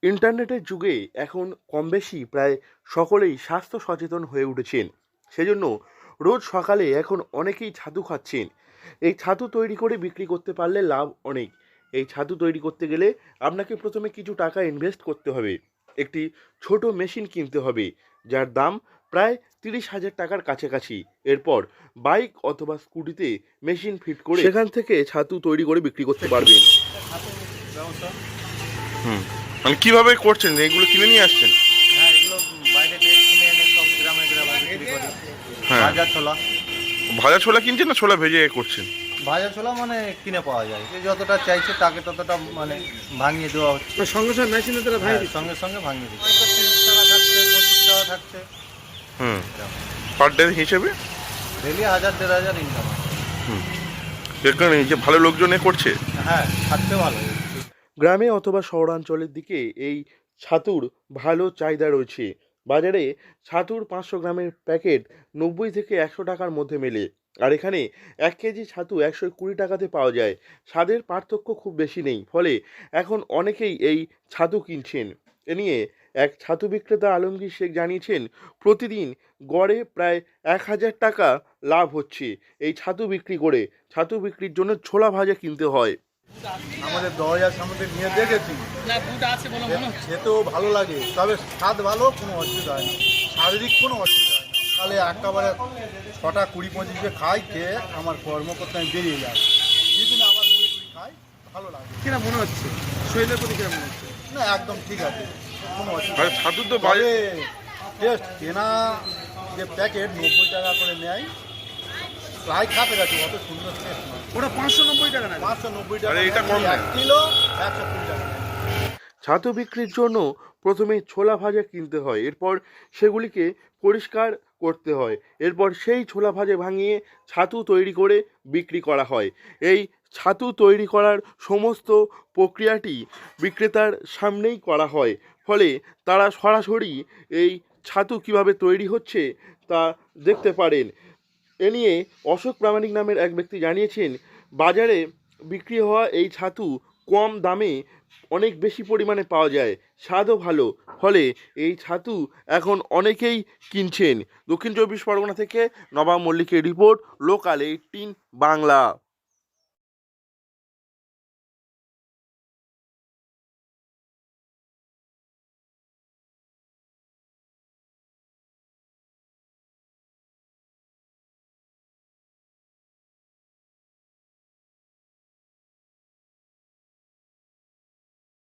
ইন্টারনেটের যুগে এখন কমবেশি প্রায় সকলেই স্বাস্থ্য সচেতন হয়ে উঠেছেন। সেজন্য রোজ সকালে এখন অনেকেই ছাতু খাচ্ছেন। এই ছাতু তৈরি করে বিক্রি করতে পারলে লাভ অনেক। এই ছাতু তৈরি করতে গেলে আপনাকে প্রথমে কিছু টাকা ইনভেস্ট করতে হবে। একটি ছোট মেশিন কিনতে হবে, যার দাম প্রায় 30,000 টাকার কাছাকাছি। এরপর বাইক অথবা স্কুটিতে মেশিন ফিট করে সেখান থেকে ছাতু তৈরি করে বিক্রি করতে পারবেন। ব্যবসা। হুম, মানে কিভাবে করছেন? এগুলো কিনে নিয়ে আসছেন? হ্যাঁ, এগুলো বাইরে থেকে কিনে এনে সব গ্রামে গ্রামে বিক্রি করি। হ্যাঁ, ভাজা ছোলা। ভাজা ছোলা কিনছেন না ছোলা ভেজে করছেন? ভাজা ছোলা মানে কিনে পাওয়া যায়, যে যতটা চাইছে তাকে ততটা মানে ভাঙিয়ে দেওয়া হচ্ছে। সঙ্গে সঙ্গে মেশিনে তারা ভাই হ্যাঁ, সঙ্গে সঙ্গে ভাঙিয়ে দিচ্ছে। 30 টাকা থাকছে, 25 টাকা থাকছে। হুম, পার ডে হিসেবে? ডেলি 1000-1500 ইনকাম হয়। হুম, এখানে যে ভালো লোকজন করছে। হ্যাঁ, খাচ্ছে ভালো। গ্রামে অথবা শহরাঞ্চলের দিকে এই ছাতুর ভালো চাহিদা রয়েছে। বাজারে ছাতুর 500 গ্রামের প্যাকেট 90 থেকে 100 টাকার মধ্যে মেলে। আর এখানে 1 কেজি ছাতু 120 টাকাতে পাওয়া যায়। স্বাদের পার্থক্য খুব বেশি নেই, ফলে এখন অনেকেই এই ছাতু কিনছেন। এ নিয়ে এক ছাতু বিক্রেতা আলমগীর শেখ জানিয়েছেন, প্রতিদিন গড়ে প্রায় 1,000 টাকা লাভ হচ্ছে এই ছাতু বিক্রি করে। ছাতু বিক্রির জন্য ছোলা ভাজা কিনতে হয়। আমাদের দরজার সামনে নিয়ে দেখেছি, খেতেও ভালো লাগে, তবে স্বাদ ভালো, কোনো অসুবিধা হয় না, শারীরিক কোনো অসুবিধা হয় না। তাহলে একেবারে 6টা 20-25 খাই, খেয়ে আমার কর্ম করতে আমি বেরিয়ে যাই। সেদিন আবার মুড়ি খাই, ভালো লাগে। কিনা মনে হচ্ছে শরীরের প্রতি কিনা মনে হচ্ছে? না, একদম ঠিক আছে, কোনো অসুবিধা আর নেই। ছাতুর তো তবে টেস্ট কেনা যে প্যাকেট 90 টাকা করে নেয়, প্রায় খাপে গেছে, অত সুন্দর টেস্ট নয়। ওটা 590 টাকা না? 590 আরে টাকা এটা কম নেয়, না। 1 কিলো 120 টাকা নেয়। ছাতু বিক্রির জন্য প্রথমে ছোলা ভাজা কিনতে হয়, এরপর সেগুলিকে পরিষ্কার করতে হয়, এরপর সেই ছোলা ভাজা ভাঙিয়ে ছাতু তৈরি করে বিক্রি করা হয়। এই ছাতু তৈরি করার সমস্ত প্রক্রিয়াটি বিক্রেতার সামনেই করা হয়, ফলে তারা সরাসরি এই ছাতু কিভাবে তৈরি হচ্ছে তা দেখতে পারেন। এ নিয়ে অশোক প্রামাণিক নামের এক ব্যক্তি জানিয়েছেন, বাজারে বিক্রি হওয়া এই ছাতু কম দামে অনেক বেশি পরিমাণে পাওয়া যায়, স্বাদও ভালো, ফলে এই ছাতু এখন অনেকেই কিনছেন। দক্ষিণ 24 পরগনা থেকে নবাব মল্লিকের রিপোর্ট, লোকাল 18 বাংলা।